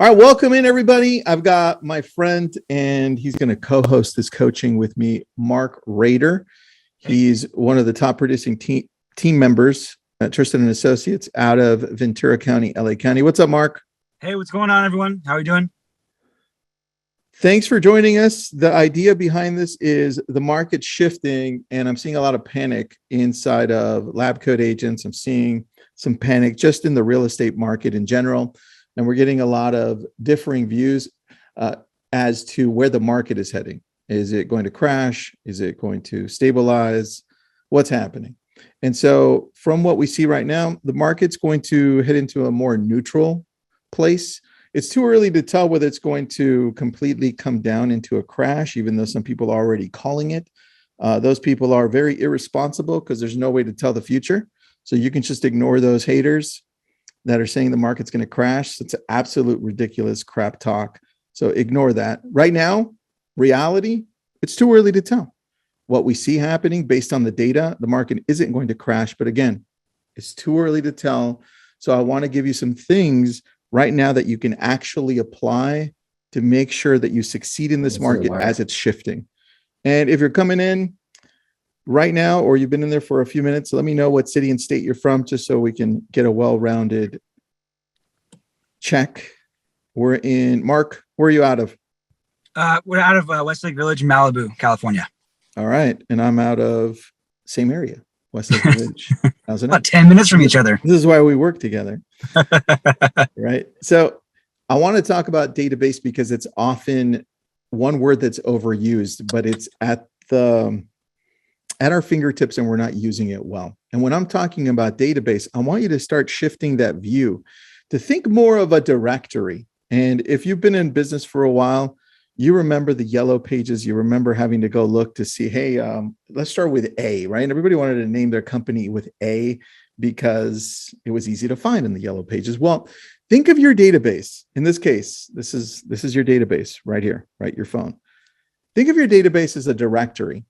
All right, welcome in everybody. I've got my friend and he's going to co-host this coaching with me, Mark Rader. He's one of the top producing team members at Tristan and Associates out of Ventura County, LA County. What's up, Mark? Hey, what's going on, everyone? How are you doing? Thanks for joining us. The idea behind this is the market's shifting and I'm seeing a lot of panic inside of lab coat agents. I'm seeing some panic just in the real estate market in general. And we're getting a lot of differing views as to where the market is heading. Is it going to crash? Is it going to stabilize? What's happening? And so from what we see right now, the market's going to head into a more neutral place. It's too early to tell whether it's going to completely come down into a crash, even though some people are already calling it. Those people are very irresponsible because there's no way to tell the future. So you can just ignore those haters that are saying the market's going to crash. It's absolute ridiculous crap talk. So ignore that. Right now, reality, it's too early to tell. What we see happening based on the data, the market isn't going to crash. But again, it's too early to tell. So I want to give you some things right now that you can actually apply to make sure that you succeed in this market as it's shifting. And if you're coming in right now, or you've been in there for a few minutes, let me know what city and state you're from, just so we can get a well-rounded check. We're in, Mark, where are you out of? We're out of Westlake Village, Malibu, California. All right. And I'm out of same area, Westlake Village. How's it? About 10 minutes from each other. This is why we work together. Right. So I want to talk about database because it's often one word that's overused, but it's at our fingertips and we're not using it well. And when I'm talking about database, I want you to start shifting that view to think more of a directory. And if you've been in business for a while, you remember the yellow pages. You remember having to go look to see, hey, let's start with A, right? And everybody wanted to name their company with A because it was easy to find in the yellow pages. Well, think of your database. In this case, this is your database right here, right? Your phone. Think of your database as a directory.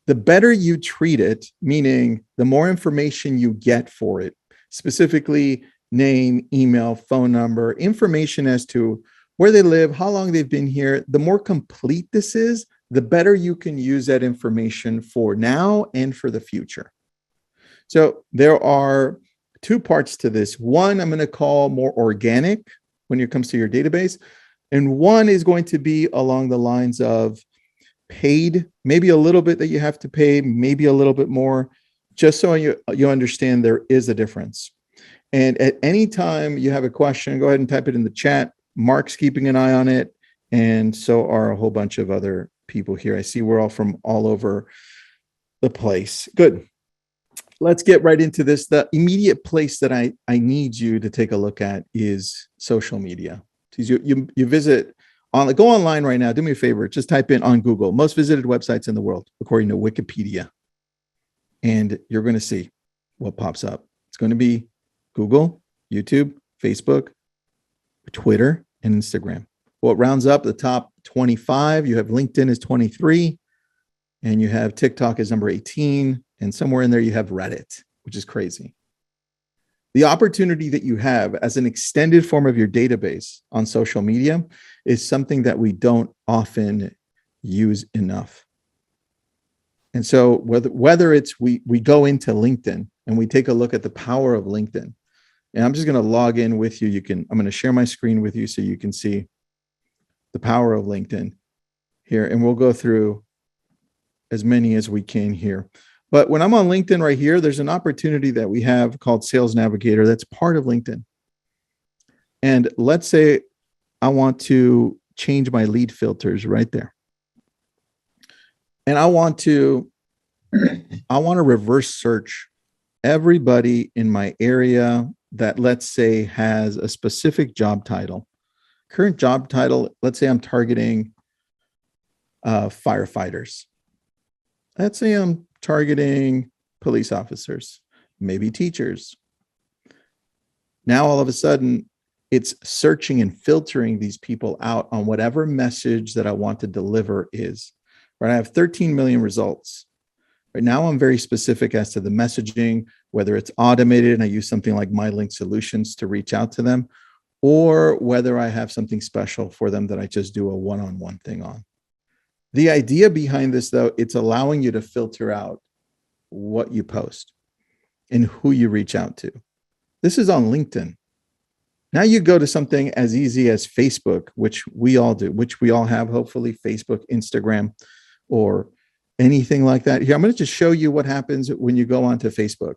The better you treat it, meaning the more information you get for it, specifically name, email, phone number, information as to where they live, how long they've been here, the more complete this is, the better you can use that information for now and for the future. So there are two parts to this. One, I'm going to call more organic when it comes to your database. And one is going to be along the lines of paid, maybe a little bit that you have to pay, maybe a little bit more, just so you understand there is a difference. And at any time you have a question, go ahead and type it in the chat. Mark's keeping an eye on it, and so are a whole bunch of other people here. I see we're all from all over the place. Good. Let's get right into this. The immediate place that I need you to take a look at is social media. You visit go online right now. Do me a favor. Just type in on Google, most visited websites in the world, according to Wikipedia. And you're going to see what pops up. It's going to be Google, YouTube, Facebook, Twitter, and Instagram. What rounds up the top 25, you have LinkedIn as 23, and you have TikTok as number 18. And somewhere in there, you have Reddit, which is crazy. The opportunity that you have as an extended form of your database on social media is something that we don't often use enough. And so whether it's we go into LinkedIn and we take a look at the power of LinkedIn, and I'm just going to log in with you. I'm going to share my screen with you so you can see the power of LinkedIn here. And we'll go through as many as we can here. But when I'm on LinkedIn right here, there's an opportunity that we have called Sales Navigator that's part of LinkedIn. And let's say I want to change my lead filters right there. And I want to reverse search everybody in my area that, let's say, has a specific job title. Current job title, let's say I'm targeting firefighters. Let's say I'm targeting police officers, maybe teachers. Now, all of a sudden, it's searching and filtering these people out on whatever message that I want to deliver is. Right? I have 13 million results. Right now, I'm very specific as to the messaging, whether it's automated and I use something like My Link Solutions to reach out to them, or whether I have something special for them that I just do a one-on-one thing on. The idea behind this, though, it's allowing you to filter out what you post and who you reach out to. This is on LinkedIn. Now you go to something as easy as Facebook, which we all do, which we all have, hopefully, Facebook, Instagram, or anything like that. Here, I'm going to just show you what happens when you go onto Facebook.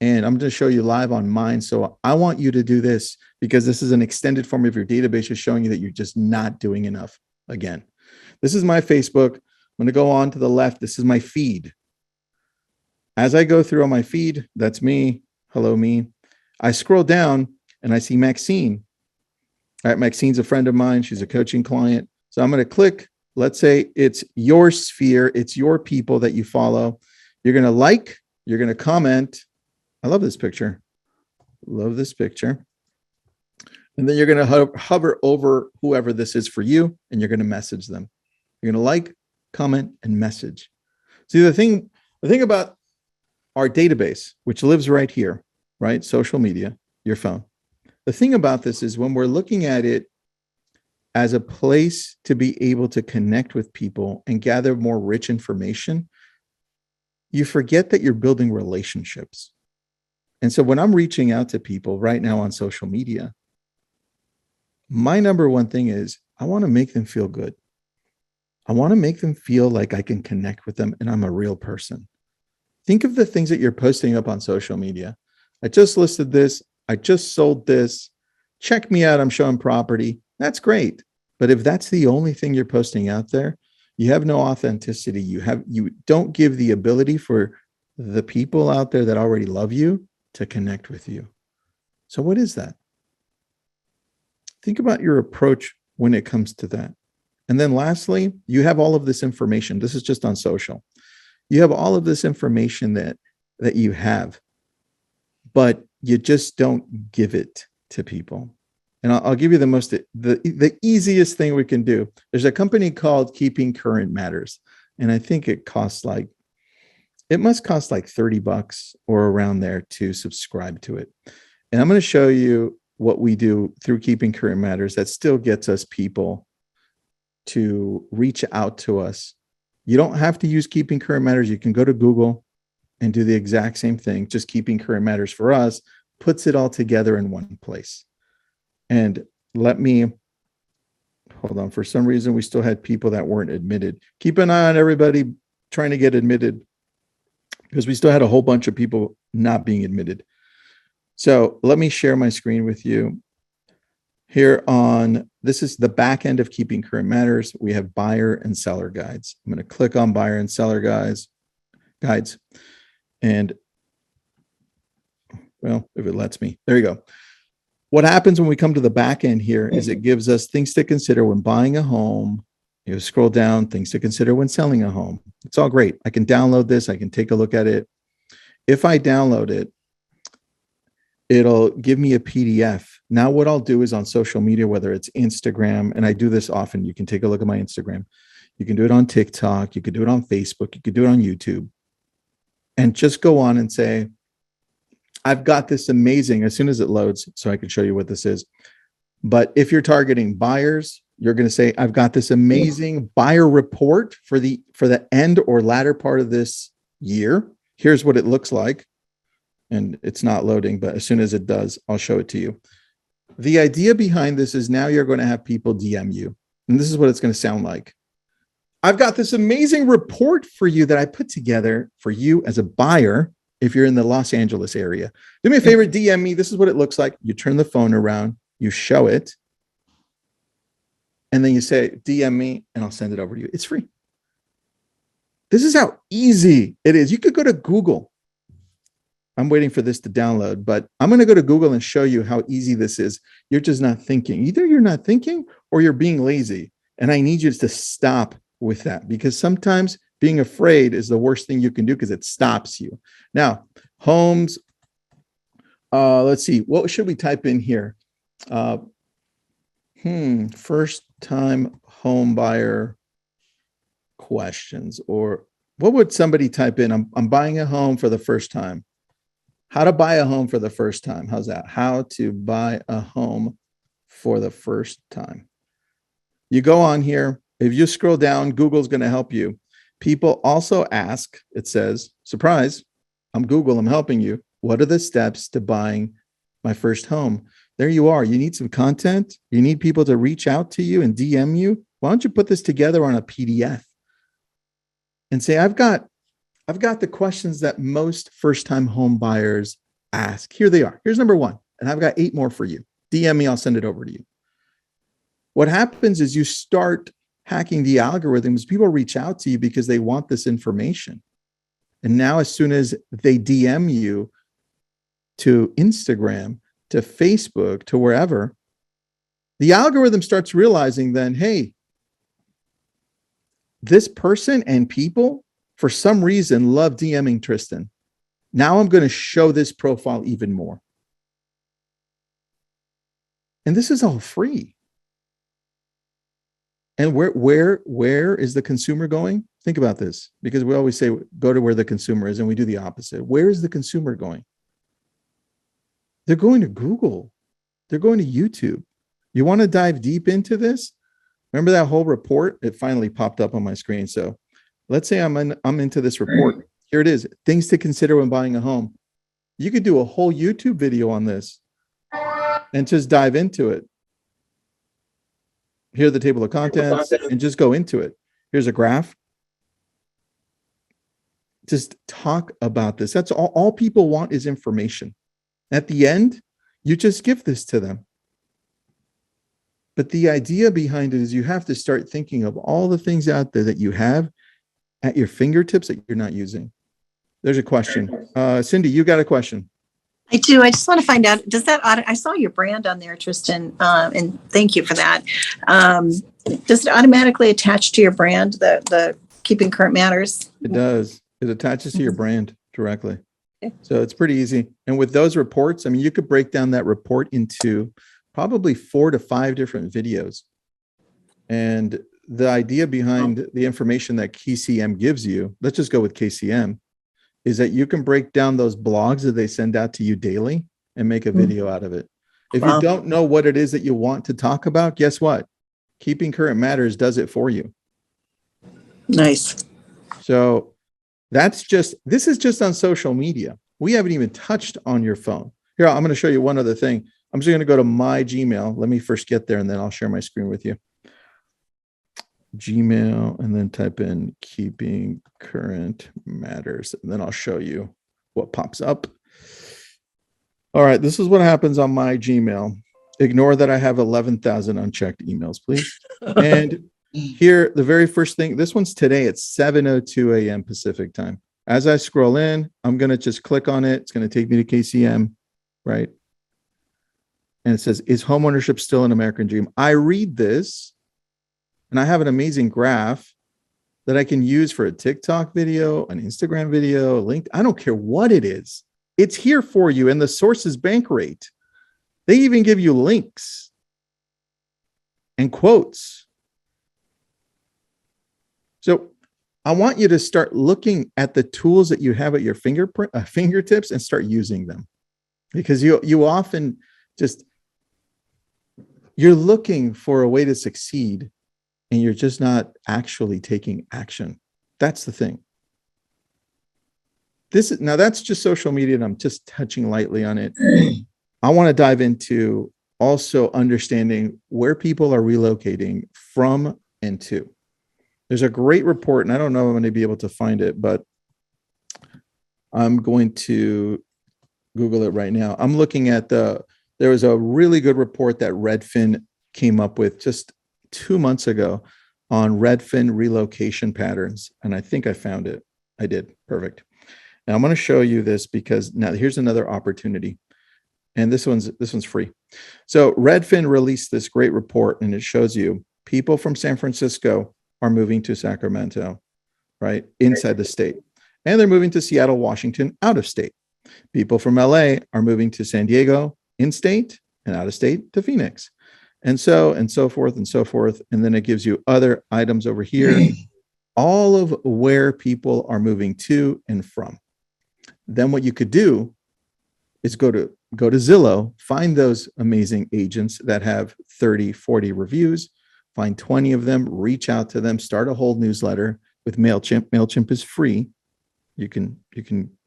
And I'm going to show you live on mine. So I want you to do this because this is an extended form of your database just showing you that you're just not doing enough. Again, this is my Facebook. I'm going to go on to the left. This is my feed. As I go through on my feed, that's me. Hello, me. I scroll down and I see Maxine. All right, Maxine's a friend of mine. She's a coaching client. So I'm going to click. Let's say it's your sphere. It's your people that you follow. You're going to like. You're going to comment. I love this picture. Love this picture. And then you're going to hover over whoever this is for you, and you're going to message them. You're going to like, comment, and message. See, the thing about our database, which lives right here, right? Social media, your phone. The thing about this is when we're looking at it as a place to be able to connect with people and gather more rich information, you forget that you're building relationships. And so when I'm reaching out to people right now on social media, my number one thing is I want to make them feel good. I want to make them feel like I can connect with them and I'm a real person. Think of the things that you're posting up on social media. I just listed this. I just sold this. Check me out. I'm showing property. That's great. But if that's the only thing you're posting out there, you have no authenticity. You don't give the ability for the people out there that already love you to connect with you. So what is that? Think about your approach when it comes to that. And then lastly, you have all of this information. This is just on social. You have all of this information that you have, but you just don't give it to people. And I'll give you the easiest thing we can do. There's a company called Keeping Current Matters. And I think it must cost like $30 or around there to subscribe to it. And I'm going to show you what we do through Keeping Current Matters that still gets us people to reach out to us. You don't have to use Keeping Current Matters. You can go to Google and do the exact same thing. Just Keeping Current Matters for us puts it all together in one place. And let me, hold on. For some reason, we still had people that weren't admitted. Keep an eye on everybody trying to get admitted because we still had a whole bunch of people not being admitted. So let me share my screen with you. Here this is the back end of Keeping Current Matters. We have buyer and seller guides. I'm going to click on buyer and seller guides. And well, if it lets me, there you go. What happens when we come to the back end here is it gives us things to consider when buying a home. You scroll down, things to consider when selling a home. It's all great. I can download this. I can take a look at it. If I download it, it'll give me a PDF. Now what I'll do is on social media, whether it's Instagram, and I do this often, you can take a look at my Instagram. You can do it on TikTok. You can do it on Facebook. You can do it on YouTube. And just go on and say, I've got this amazing, as soon as it loads, so I can show you what this is. But if you're targeting buyers, you're going to say, I've got this amazing buyer report for the end or latter part of this year. Here's what it looks like. And it's not loading, but as soon as it does, I'll show it to you. The idea behind this is now you're going to have people DM you. And this is what it's going to sound like. I've got this amazing report for you that I put together for you as a buyer. If you're in the Los Angeles area, do me a favor, DM me. This is what it looks like. You turn the phone around, you show it, and then you say, DM me, and I'll send it over to you. It's free. This is how easy it is. You could go to Google. I'm waiting for this to download, but I'm going to go to Google and show you how easy this is. You're just not thinking. Either you're not thinking or you're being lazy. And I need you to stop with that because sometimes being afraid is the worst thing you can do because it stops you. Now, homes, let's see, what should we type in here? First time home buyer questions, or what would somebody type in? I'm buying a home for the first time. How to buy a home for the first time. How's that? How to buy a home for the first time. You go on here. If you scroll down, Google's going to help you. People also ask, it says, surprise, I'm Google, I'm helping you. What are the steps to buying my first home? There you are. You need some content. You need people to reach out to you and DM you. Why don't you put this together on a PDF and say, I've got the questions that most first-time home buyers ask. Here they are. Here's number one. And I've got 8 more for you. DM me, I'll send it over to you. What happens is you start hacking the algorithms. People reach out to you because they want this information. And now as soon as they DM you to Instagram, to Facebook, to wherever, the algorithm starts realizing then, hey, this person and people, for some reason, love DMing Tristan. Now I'm going to show this profile even more. And this is all free. And where is the consumer going? Think about this, because we always say, go to where the consumer is, and we do the opposite. Where is the consumer going? They're going to Google. They're going to YouTube. You want to dive deep into this? Remember that whole report? It finally popped up on my screen. So let's say I'm into this report. Here it is. Things to consider when buying a home. You could do a whole YouTube video on this and just dive into it. Here's the table of contents and just go into it. Here's a graph. Just talk about this. That's all people want is information. At the end, you just give this to them. But the idea behind it is you have to start thinking of all the things out there that you have at your fingertips that you're not using. There's a question. Cindy, you got a question. I do. I just want to find out, does that, I saw your brand on there, Tristan, and thank you for that. Does it automatically attach to your brand, the Keeping Current Matters? It does. It attaches to your brand directly. So it's pretty easy. And with those reports, I mean, you could break down that report into probably 4 to 5 different videos. And the idea behind the information that KCM gives you, let's just go with KCM, is that you can break down those blogs that they send out to you daily and make a video out of it. If you don't know what it is that you want to talk about, guess what? Keeping Current Matters does it for you. Nice. So this is just on social media. We haven't even touched on your phone. Here, I'm going to show you one other thing. I'm just going to go to my Gmail. Let me first get there and then I'll share my screen with you. Gmail, and then type in Keeping Current Matters, and then I'll show you what pops up. All right, this is what happens on my Gmail. Ignore that I have 11,000 unchecked emails, please. And here, the very first thing, this one's today at 7:02 a.m. Pacific time. As I scroll in, I'm going to just click on it. It's going to take me to KCM, right? And it says, is homeownership still an American dream? I read this, and I have an amazing graph that I can use for a TikTok video, an Instagram video, a link. I don't care what it is. It's here for you. And the source is bank rate. They even give you links and quotes. So I want you to start looking at the tools that you have at your fingertips and start using them, because you often you're looking for a way to succeed and you're just not actually taking action. That's the thing. Now that's just social media, and I'm just touching lightly on it. I want to dive into also understanding where people are relocating from and to. There's a great report, and I don't know if I'm going to be able to find it, but I'm going to Google it right now. I'm looking at there was a really good report that Redfin came up with just 2 months ago on Redfin relocation patterns. And I think I found it. I did. Perfect. Now I'm going to show you this, because now here's another opportunity. And this one's free. So Redfin released this great report, and it shows you people from San Francisco are moving to Sacramento, right? Inside the state. And they're moving to Seattle, Washington, out of state. People from LA are moving to San Diego, in state, and out of state to Phoenix. And so forth and so forth. And then it gives you other items over here, all of where people are moving to and from. Then what you could do is go to go to Zillow, find those amazing agents that have 30, 40 reviews, find 20 of them, reach out to them, start a whole newsletter with MailChimp. MailChimp is free. You can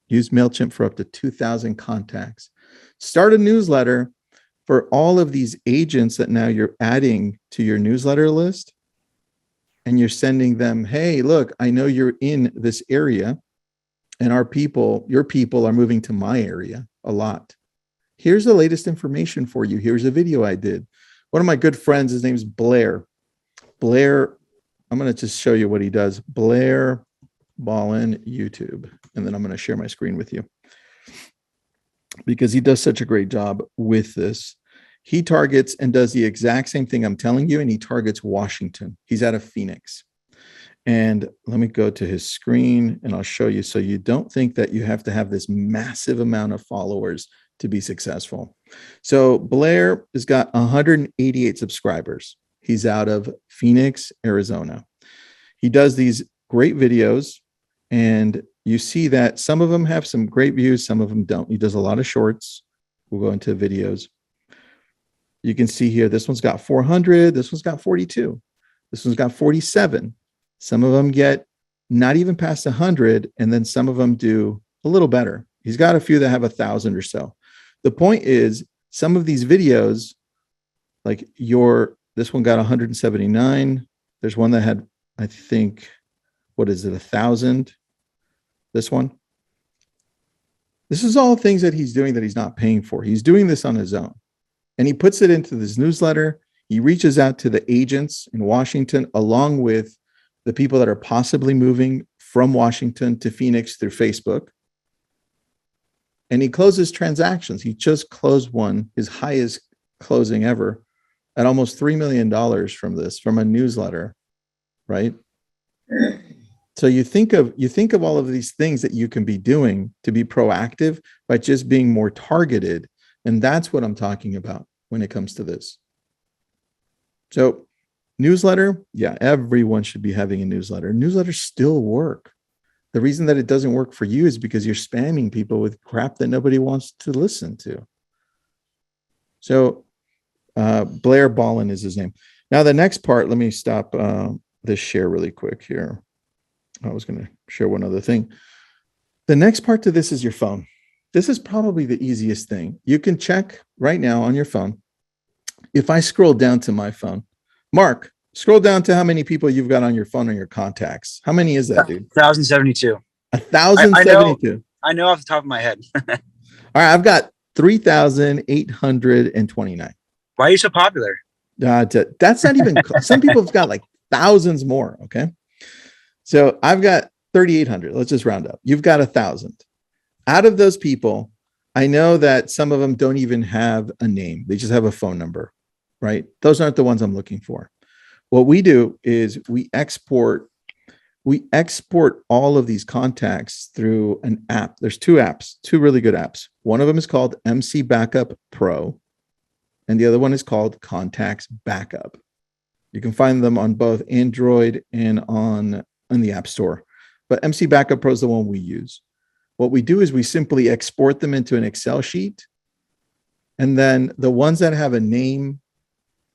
use MailChimp for up to 2,000 contacts. Start a newsletter for all of these agents that now you're adding to your newsletter list. And you're sending them, hey, look, I know you're in this area and your people are moving to my area a lot. Here's the latest information for you. Here's a video I did. One of my good friends, his name's Blair. Blair, I'm going to just show you what he does. Blair Ballin YouTube. And then I'm going to share my screen with you because he does such a great job with this. He targets and does the exact same thing I'm telling you, and he targets Washington. He's out of Phoenix. And let me go to his screen and I'll show you so you don't think that you have to have this massive amount of followers to be successful. So Blair has got 188 subscribers. He's out of Phoenix, Arizona. He does these great videos, and you see that some of them have some great views, some of them don't. He does a lot of shorts. We'll go into videos. You can see here, this one's got 400, this one's got 42, this one's got 47. Some of them get not even past 100, and then some of them do a little better. He's got a few that have 1,000 or so. The point is, some of these videos, like this one got 179. There's one that had, I think, 1,000? This one. This is all things that he's doing that he's not paying for. He's doing this on his own. And he puts it into this newsletter. He reaches out to the agents in Washington, along with the people that are possibly moving from Washington to Phoenix through Facebook. And he closes transactions. He just closed one, his highest closing ever, at almost $3 million from a newsletter, right? So you think of all of these things that you can be doing to be proactive by just being more targeted. And that's what I'm talking about when it comes to this. So newsletter, yeah, everyone should be having a newsletter. Newsletters still work. The reason that it doesn't work for you is because you're spamming people with crap that nobody wants to listen to. So Blair Ballin is his name. Now the next part, let me stop this share really quick here. I was going to share one other thing. The next part to this is your phone. This is probably the easiest thing. You can check right now on your phone. If I scroll down to my phone, Mark, scroll down to how many people you've got on your phone on your contacts. How many is that, dude? 1,072. 1,072. I know off the top of my head. All right, I've got 3,829. Why are you so popular? That's not even, some people have got like thousands more, okay? So I've got 3,800. Let's just round up. You've got 1,000. Out of those people, I know that some of them don't even have a name. They just have a phone number, right? Those aren't the ones I'm looking for. What we do is we export all of these contacts through an app. There's two really good apps. One of them is called MC Backup Pro, and the other one is called Contacts Backup. You can find them on both Android and on the App Store. But MC Backup Pro is the one we use. What we do is we simply export them into an Excel sheet. And then the ones that have a name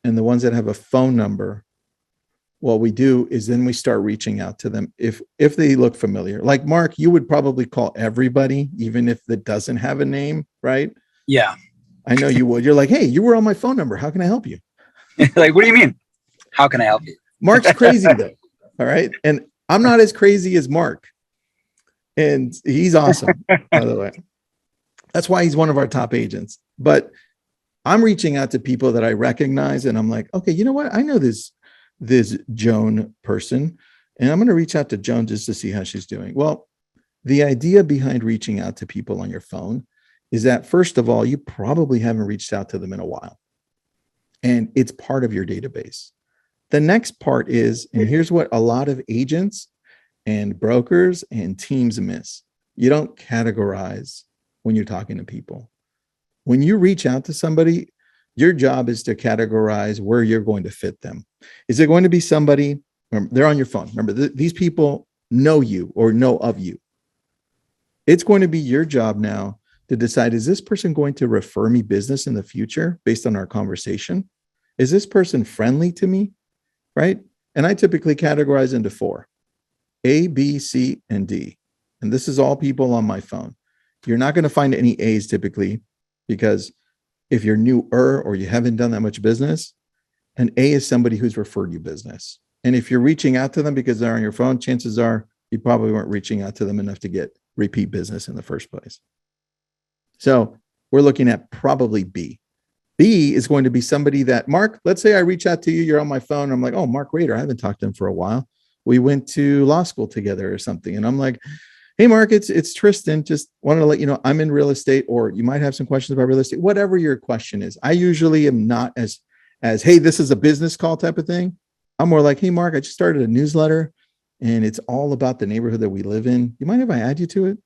and the ones that have a phone number, what we do is then we start reaching out to them if they look familiar. Like Mark, you would probably call everybody, even if it doesn't have a name, right? Yeah. I know you would. You're like, hey, you were on my phone number. How can I help you? Like, what do you mean? How can I help you? Mark's crazy though. All right. And I'm not as crazy as Mark. And he's awesome, by the way. That's why he's one of our top agents. But I'm reaching out to people that I recognize, and I'm like, okay, you know what? I know this Joan person, and I'm going to reach out to Joan just to see how she's doing. Well, the idea behind reaching out to people on your phone is that, first of all, you probably haven't reached out to them in a while, and it's part of your database. The next part is, and here's what a lot of agents and brokers and teams miss. You don't categorize when you're talking to people. When you reach out to somebody, your job is to categorize where you're going to fit them. Is it going to be somebody, they're on your phone. Remember, these people know you or know of you. It's going to be your job now to decide, is this person going to refer me business in the future based on our conversation? Is this person friendly to me? Right? And I typically categorize into 4, A, B, C, and D. And this is all people on my phone. You're not going to find any A's typically, because if you're newer or you haven't done that much business, an A is somebody who's referred you business. And if you're reaching out to them because they're on your phone, chances are you probably weren't reaching out to them enough to get repeat business in the first place. So we're looking at probably B. B is going to be somebody that, Mark, let's say I reach out to you, you're on my phone. I'm like, oh, Mark Rader, I haven't talked to him for a while. We went to law school together or something. And I'm like, hey, Mark, it's Tristan. Just wanted to let you know I'm in real estate, or you might have some questions about real estate, whatever your question is. I usually am not as, hey, this is a business call type of thing. I'm more like, hey, Mark, I just started a newsletter and it's all about the neighborhood that we live in. You mind if I add you to it?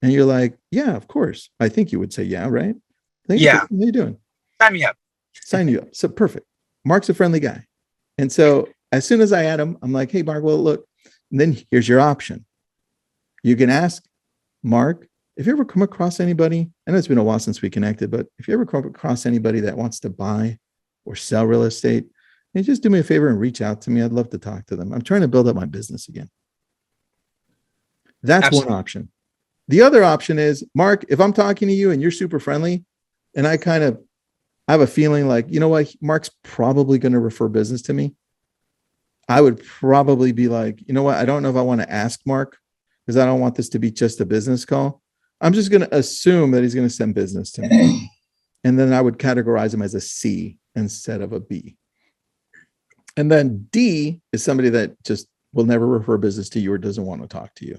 And you're like, yeah, of course. I think you would say, yeah, right? Yeah. What are you doing? Sign me up. Sign you up. So perfect. Mark's a friendly guy. And so as soon as I add him, I'm like, hey, Mark, well, look, and then here's your option. You can ask Mark, if you ever come across anybody, I know it's been a while since we connected, but if you ever come across anybody that wants to buy or sell real estate, and just do me a favor and reach out to me. I'd love to talk to them. I'm trying to build up my business again. That's Absolutely. one option. The other option is, Mark, if I'm talking to you and you're super friendly, and I have a feeling like, you know what, Mark's probably going to refer business to me. I would probably be like, you know what, I don't know if I want to ask Mark because I don't want this to be just a business call. I'm just going to assume that he's going to send business to me. And then I would categorize him as a C instead of a B. And then D is somebody that just will never refer business to you or doesn't want to talk to you,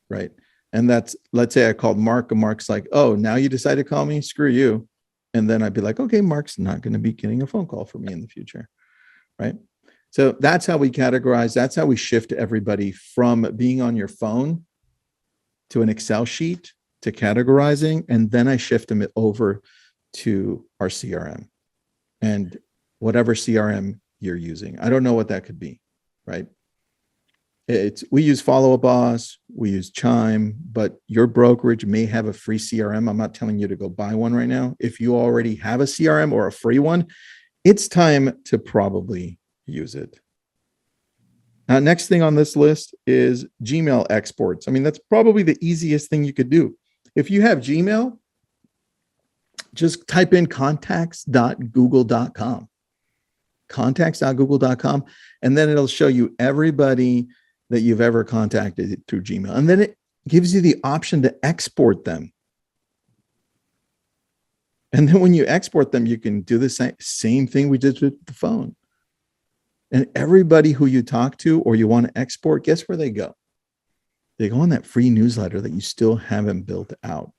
right? And that's, let's say I called Mark and Mark's like, oh, now you decide to call me? Screw you. And then I'd be like, okay, Mark's not going to be getting a phone call from me in the future, right? So that's how we categorize. That's how we shift everybody from being on your phone to an Excel sheet to categorizing. And then I shift them over to our CRM and whatever CRM you're using. I don't know what that could be, right? We use Follow Up Boss, we use Chime, but your brokerage may have a free CRM. I'm not telling you to go buy one right now. If you already have a CRM or a free one, it's time to probably use it. Now, next thing on this list is Gmail exports. I mean, that's probably the easiest thing you could do. If you have Gmail, just type in contacts.google.com. contacts.google.com, and then it'll show you everybody that you've ever contacted through Gmail. And then it gives you the option to export them. And then when you export them, you can do the same thing we did with the phone. And everybody who you talk to or you want to export, guess where they go? They go on that free newsletter that you still haven't built out.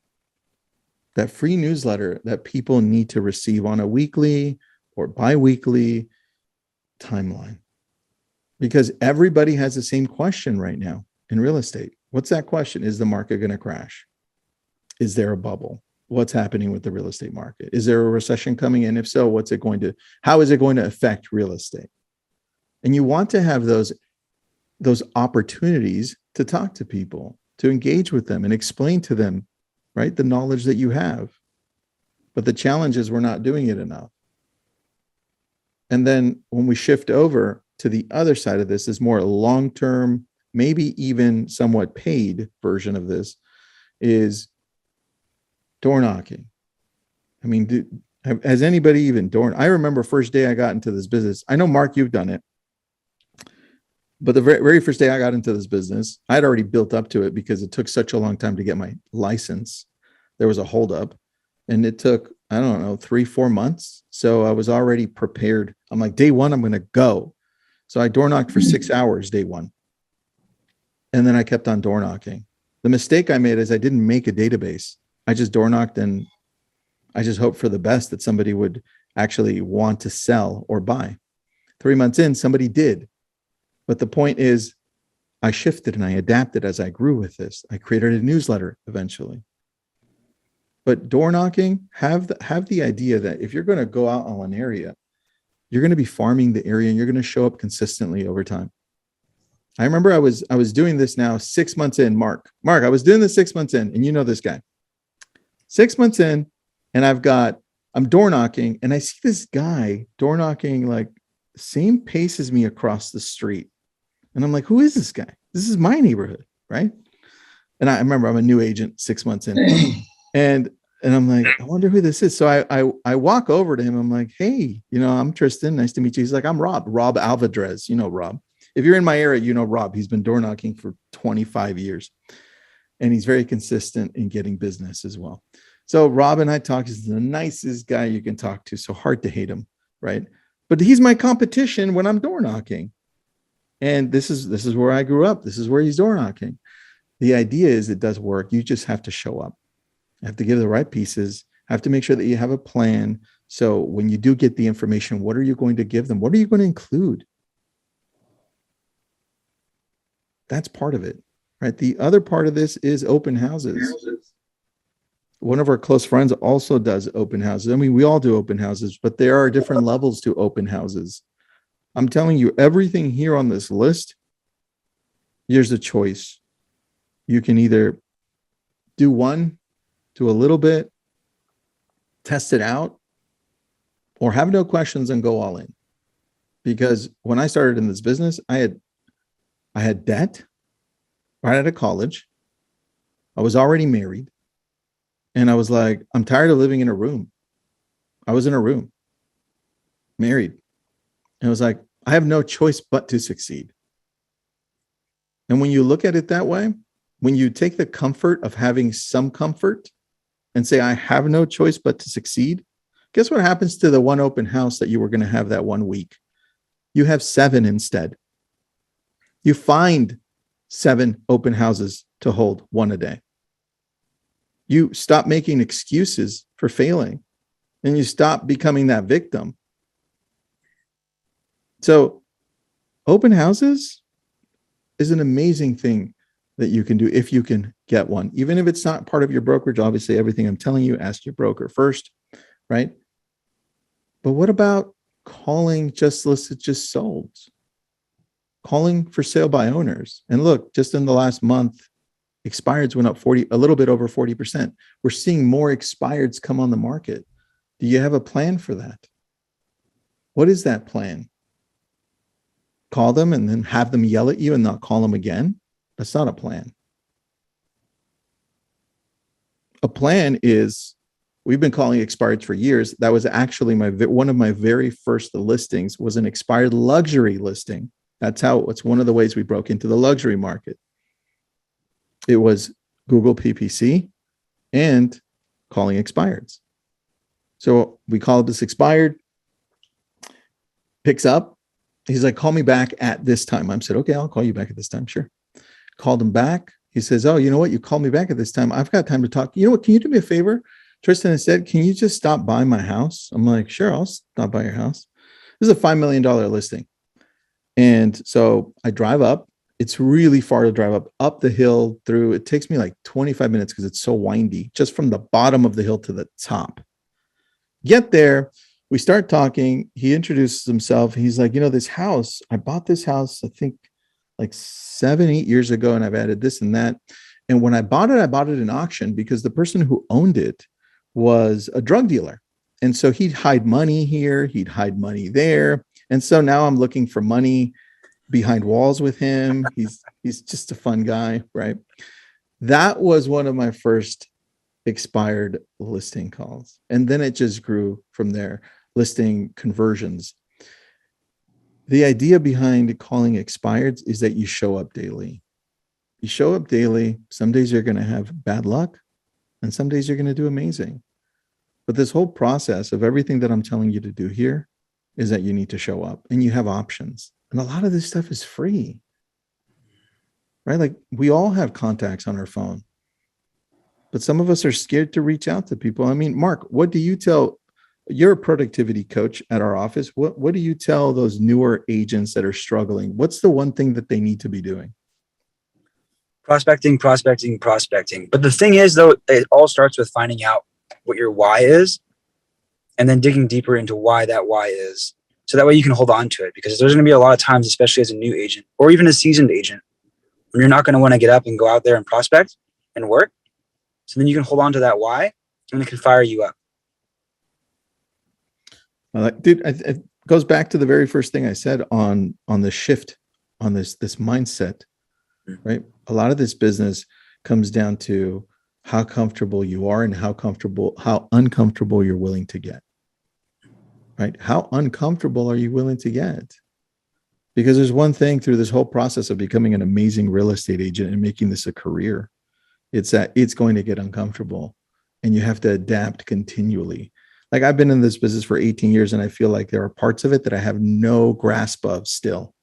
That free newsletter that people need to receive on a weekly or bi-weekly timeline. Because everybody has the same question right now in real estate. What's that question? Is the market going to crash? Is there a bubble? What's happening with the real estate market? Is there a recession coming in? If so, how is it going to affect real estate? And you want to have those opportunities to talk to people, to engage with them and explain to them, right, the knowledge that you have. But the challenge is we're not doing it enough. And then when we shift over to the other side of this is more long-term, maybe even somewhat paid version of this is door knocking. I mean, has anybody even I remember first day I got into this business. I know, Mark, you've done it. But the very first day I got into this business, I had already built up to it because it took such a long time to get my license. There was a holdup and it took, I don't know, 3-4 months. So I was already prepared. I'm like, day one, I'm going to go. So I door knocked for 6 hours, day one. And then I kept on door knocking. The mistake I made is I didn't make a database. I just door knocked and I just hoped for the best that somebody would actually want to sell or buy. 3 months in, somebody did. But the point is, I shifted and I adapted as I grew with this. I created a newsletter eventually. But door knocking, have the idea that if you're going to go out on an area, you're going to be farming the area and you're going to show up consistently over time. I remember I was doing this now 6 months in, Mark, I was doing this 6 months in, and you know this guy. 6 months in, and I'm door knocking, and I see this guy door knocking like same pace as me across the street. And I'm like, who is this guy? This is my neighborhood, right? And I remember I'm a new agent 6 months in. And I'm like, I wonder who this is. So I walk over to him. I'm like, hey, I'm Tristan. Nice to meet you. He's like, I'm Rob Alvadrez. You know Rob. If you're in my area, you know Rob. He's been door knocking for 25 years. And he's very consistent in getting business as well. So Rob and I talk. He's the nicest guy you can talk to. So hard to hate him, right? But he's my competition when I'm door knocking. And this is where I grew up. This is where he's door knocking. The idea is it does work. You just have to show up. You have to give the right pieces. Have to make sure that you have a plan. So when you do get the information, what are you going to give them? What are you going to include? That's part of it, right? The other part of this is open houses. One of our close friends also does open houses. I mean, we all do open houses, but there are different levels to open houses. I'm telling you, everything here on this list, here's a choice. You can either do one, do a little bit, test it out, or have no questions and go all in. Because when I started in this business, I had debt right out of college. I was already married. And I was like, I'm tired of living in a room. I was in a room, married. And I was like, I have no choice but to succeed. And when you look at it that way, when you take the comfort of having some comfort and say, I have no choice but to succeed, guess what happens to the one open house that you were going to have that 1 week? You have 7 instead. You find 7 open houses to hold, 1 a day. You stop making excuses for failing and you stop becoming that victim. So open houses is an amazing thing that you can do if you can get one, even if it's not part of your brokerage. Obviously, everything I'm telling you, ask your broker first, right? But what about calling just listed, just sold? Calling for sale by owners. And look, just in the last month, expireds went up a little bit over 40%. We're seeing more expireds come on the market. Do you have a plan for that? What is that plan? Call them and then have them yell at you and not call them again? That's not a plan. A plan is, we've been calling expireds for years. That was actually one of my very first listings was an expired luxury listing. It's one of the ways we broke into the luxury market. It was Google PPC and calling expireds. So we called this expired, picks up. He's like, call me back at this time. I said, okay, I'll call you back at this time. Sure. Called him back. He says, oh, you know what? You called me back at this time. I've got time to talk. You know what? Can you do me a favor? Tristan said, can you just stop by my house? I'm like, sure, I'll stop by your house. This is a $5 million listing. And so I drive up. It's really far to drive up the hill through. It takes me like 25 minutes because it's so windy, just from the bottom of the hill to the top. Get there. We start talking. He introduces himself. He's like, this house, I bought this house, I think like 7-8 years ago, and I've added this and that. And when I bought it in auction because the person who owned it was a drug dealer. And so he'd hide money here, he'd hide money there. And so now I'm looking for money behind walls with him. He's just a fun guy, right? That was one of my first expired listing calls. And then it just grew from there. Listing conversions. The idea behind calling expireds is that you show up daily. You show up daily. Some days you're going to have bad luck and some days you're going to do amazing. But this whole process of everything that I'm telling you to do here is that you need to show up and you have options. And a lot of this stuff is free, right? Like we all have contacts on our phone, but some of us are scared to reach out to people. I mean, Mark, what do you tell? You're a productivity coach at our office. What do you tell those newer agents that are struggling? What's the one thing that they need to be doing? Prospecting. But the thing is, though, it all starts with finding out what your why is and then digging deeper into why that why is. So that way you can hold on to it, because there's going to be a lot of times, especially as a new agent or even a seasoned agent, when you're not going to want to get up and go out there and prospect and work. So then you can hold on to that why and it can fire you up. Dude, it goes back to the very first thing I said on the shift, on this mindset, right? A lot of this business comes down to how comfortable you are and how uncomfortable you're willing to get, right? How uncomfortable are you willing to get? Because there's one thing through this whole process of becoming an amazing real estate agent and making this a career, it's that it's going to get uncomfortable and you have to adapt continually. Like I've been in this business for 18 years and I feel like there are parts of it that I have no grasp of still.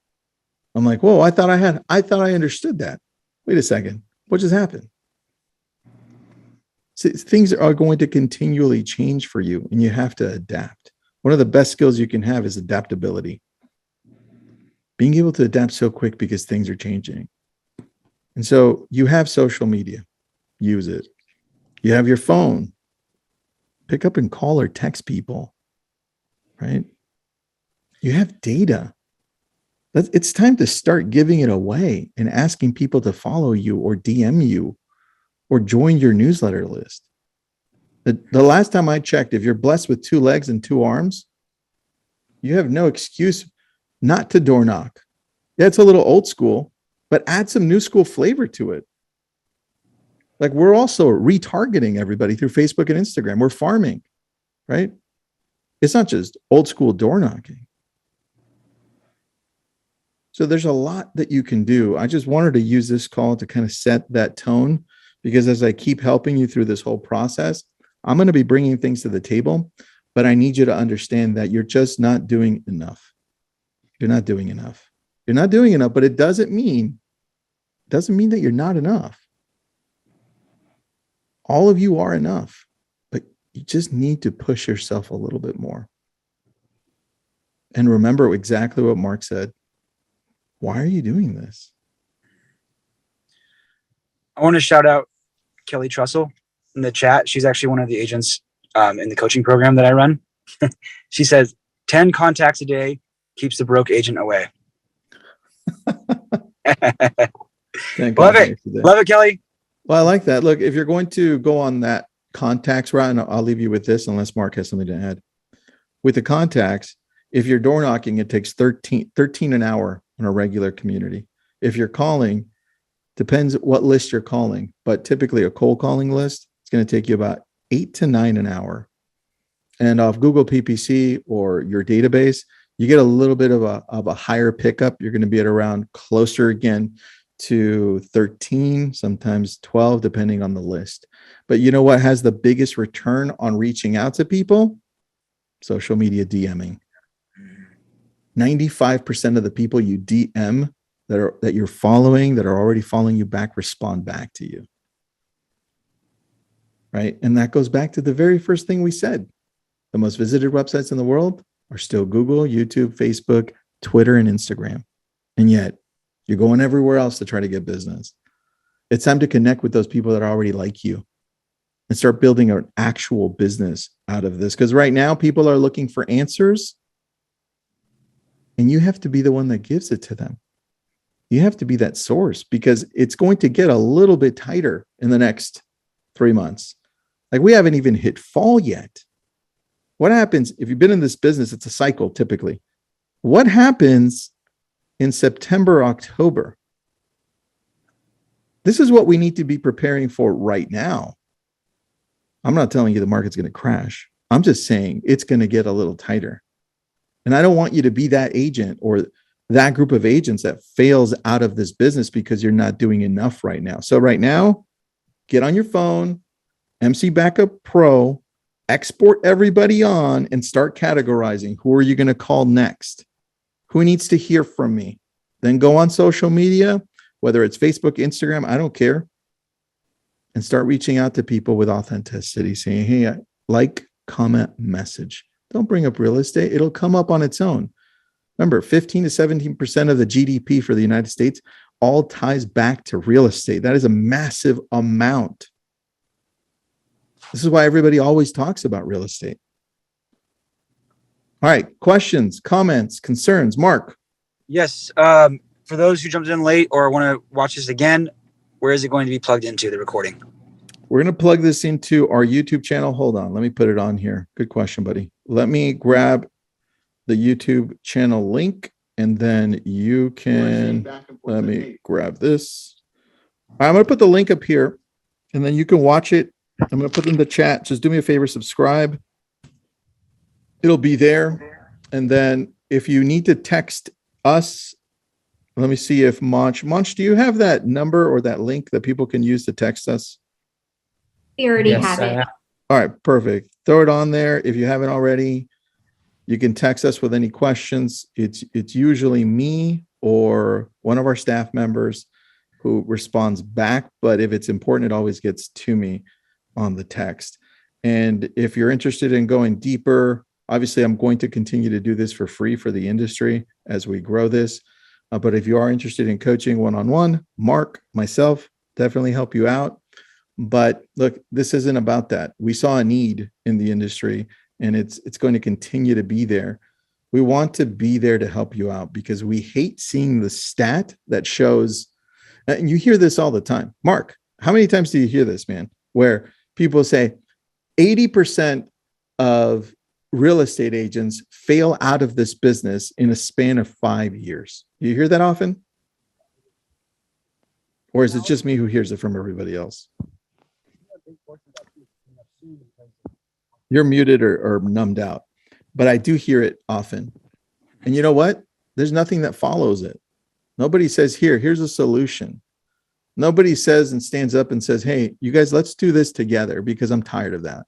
I'm like, whoa, I thought I understood that. Wait a second. What just happened? So things are going to continually change for you and you have to adapt. One of the best skills you can have is adaptability. Being able to adapt so quick because things are changing. And so you have social media, use it. You have your phone, pick up and call or text people, right? You have data. It's time to start giving it away and asking people to follow you or DM you or join your newsletter list. The last time I checked, if you're blessed with 2 legs and 2 arms, you have no excuse not to door knock. Yeah, it's a little old school, but add some new school flavor to it. Like we're also retargeting everybody through Facebook and Instagram. We're farming, right? It's not just old school door knocking. So there's a lot that you can do. I just wanted to use this call to kind of set that tone because as I keep helping you through this whole process, I'm going to be bringing things to the table, but I need you to understand that you're just not doing enough. You're not doing enough. You're not doing enough, but it doesn't mean that you're not enough. All of you are enough, but you just need to push yourself a little bit more. And remember exactly what Mark said. Why are you doing this? I want to shout out Kelly Trussell in the chat. She's actually one of the agents in the coaching program that I run. She says 10 contacts a day keeps the broke agent away. Love it. Love it, Kelly. Well, I like that. Look, if you're going to go on that contacts route, and I'll leave you with this unless Mark has something to add. With the contacts, if you're door knocking, it takes 13 an hour on a regular community. If you're calling, depends what list you're calling, but typically a cold calling list, it's going to take you about 8 to 9 an hour. And off Google PPC or your database, you get a little bit of a higher pickup. You're going to be at around closer again to 13, sometimes 12, depending on the list. But you know what has the biggest return on reaching out to people? Social media DMing. 95% of the people you DM that you're following, that are already following you back, respond back to you. Right? And that goes back to the very first thing we said. The most visited websites in the world are still Google, YouTube, Facebook, Twitter, and Instagram. And yet you're going everywhere else to try to get business. It's time to connect with those people that already like you and start building an actual business out of this. Because right now people are looking for answers and you have to be the one that gives it to them. You have to be that source because it's going to get a little bit tighter in the next 3 months. Like we haven't even hit fall yet. What happens if you've been in this business? It's a cycle typically. What happens in September, October? This is what we need to be preparing for right now. I'm not telling you the market's going to crash. I'm just saying it's going to get a little tighter. And I don't want you to be that agent or that group of agents that fails out of this business because you're not doing enough right now. So right now, get on your phone, MC Backup Pro, export everybody on and start categorizing. Who are you going to call next? Who needs to hear from me? Then go on social media, whether it's Facebook, Instagram, I don't care. And start reaching out to people with authenticity, saying, hey, like, comment, message. Don't bring up real estate. It'll come up on its own. Remember, 15 to 17% of the GDP for the United States all ties back to real estate. That is a massive amount. This is why everybody always talks about real estate. All right, questions, comments, concerns. Mark. Yes. For those who jumped in late or want to watch this again, where is it going to be plugged into, the recording? We're going to plug this into our YouTube channel. Hold on. Let me put it on here. Good question, buddy. Let me grab the YouTube channel link and then you can, let me grab this. I'm going to put the link up here and then you can watch it. I'm going to put it in the chat. Just do me a favor, subscribe. It'll be there. And then if you need to text us, let me see if Monch, do you have that number or that link that people can use to text us? We already Yes, have I it. have. All right, perfect. Throw it on there. If you haven't already, you can text us with any questions. It's usually me or one of our staff members who responds back. But if it's important, it always gets to me on the text. And if you're interested in going deeper, obviously I'm going to continue to do this for free for the industry as we grow this. But if you are interested in coaching one-on-one, Mark, myself, definitely help you out. But look, this isn't about that. We saw a need in the industry and it's going to continue to be there. We want to be there to help you out because we hate seeing the stat that shows, and you hear this all the time. Mark, how many times do you hear this, man? Where people say 80% of real estate agents fail out of this business in a span of 5 years. You hear that often? Or is it just me who hears it from everybody else? You're muted or numbed out, but I do hear it often. And you know what? There's nothing that follows it. Nobody says, here's a solution. Nobody says and stands up and says, hey, you guys, let's do this together because I'm tired of that.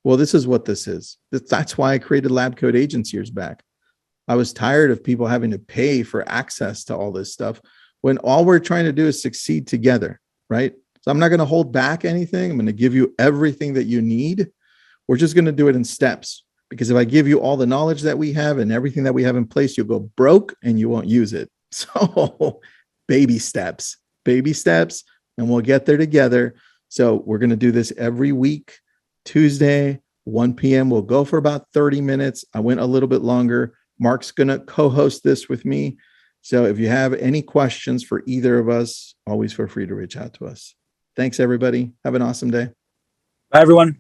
Well, this is what this is. That's why I created Lab Code Agents years back. I was tired of people having to pay for access to all this stuff when all we're trying to do is succeed together, right? So I'm not going to hold back anything. I'm going to give you everything that you need. We're just going to do it in steps because if I give you all the knowledge that we have and everything that we have in place, you'll go broke and you won't use it. So baby steps, and we'll get there together. So we're going to do this every week. Tuesday, 1 p.m. We'll go for about 30 minutes. I went a little bit longer. Mark's going to co-host this with me. So if you have any questions for either of us, always feel free to reach out to us. Thanks, everybody. Have an awesome day. Bye, everyone.